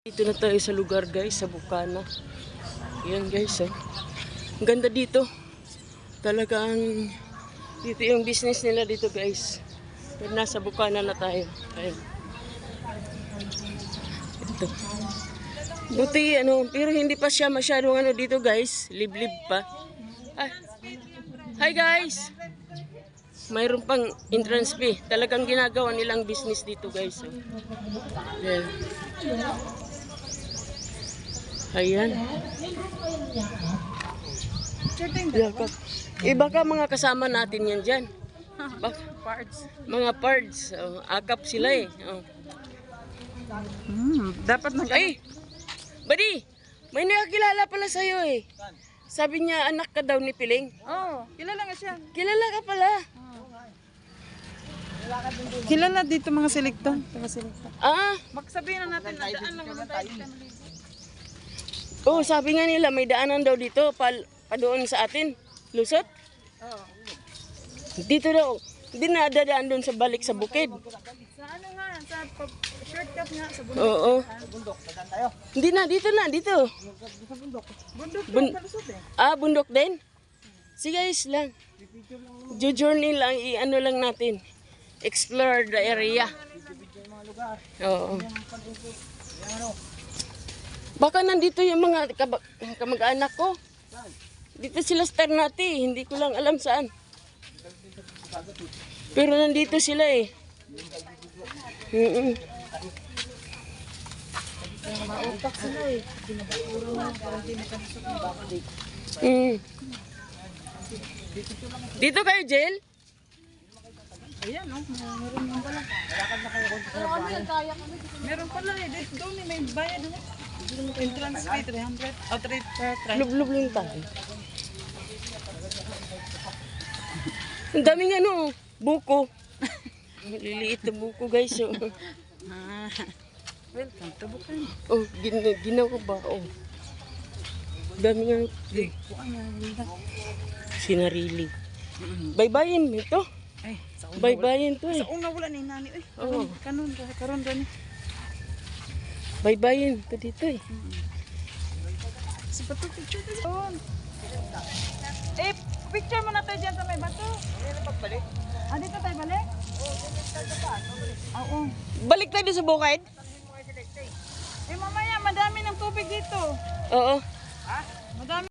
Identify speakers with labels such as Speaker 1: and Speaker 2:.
Speaker 1: Dito na tayo sa lugar guys, sa Bukana. Ayan guys, oh. Ang ganda dito. Talagang dito yung business nila dito guys. Pero nasa Bukana na tayo. Ayan. Ito. Buti pero hindi pa siya masyadong dito guys. Liblib pa. Ah. Hi guys! Mayroon pang entrance fee. Talagang ginagawa nilang business dito guys. Oh. Ayan. Ayan. Baka mga kasama natin yan dyan. Mga parts. Oh, akap sila eh. Oh.
Speaker 2: Dapat
Speaker 1: Ay! Buddy! May nakakilala pala sa'yo eh. Sabi niya anak ka daw ni Piling.
Speaker 2: Oo, kilala nga siya.
Speaker 1: Kilala ka pala.
Speaker 2: Kilala dito mga selekta.
Speaker 1: Ah!
Speaker 2: Magsabihin na natin na daan lang naman tayo.
Speaker 1: Oh, sabi nga nila may daanan daw dito pa doon sa atin. Lusot?
Speaker 2: Oo.
Speaker 1: Dito daw. Hindi na dadaan doon sa balik sa bukid.
Speaker 2: Sa ano nga, sa shortcut nga sa bundok.
Speaker 1: Oo. Bundok, dadaan tayo. Hindi na, dito na, dito.
Speaker 2: Sa bundok. Bundok kalusot eh.
Speaker 1: Ah, bundok din? Sige, guys lang. Journey lang, i-ano lang natin. Explore the area. Oo. Baka nandito yung mga kamag-anak ko. Dito sila sa Ternate, hindi ko lang alam saan. Pero nandito sila eh.
Speaker 2: Mautak sila eh.
Speaker 1: Dito kayo, Jel?
Speaker 2: Ayan oh, meron yung pala. Meron pala eh, doon eh, may bayad doon. Entrance fee 300 o 300.
Speaker 1: Lublub lang tayo. Ang daming buko. Liliit na buko guys. Oh.
Speaker 2: Welcome to Bukana.
Speaker 1: Oh, ginawa ba? Oh. Daming sinarili. Baybayin ito.
Speaker 2: Ay,
Speaker 1: Baybayin to eh.
Speaker 2: sa una wala ni nani. Ay,
Speaker 1: Oo.
Speaker 2: karon gani.
Speaker 1: Baybayin to dito eh.
Speaker 2: Sa bato picture ka doon. Eh, picture mo na tayo dyan sa may bato. Hindi na pagbalik. Ah, dito tayo balik? Oo.
Speaker 1: Balik tayo sa bukid?
Speaker 2: Eh, mamaya, madami ng tubig dito.
Speaker 1: Oo.
Speaker 2: Ha? Madami.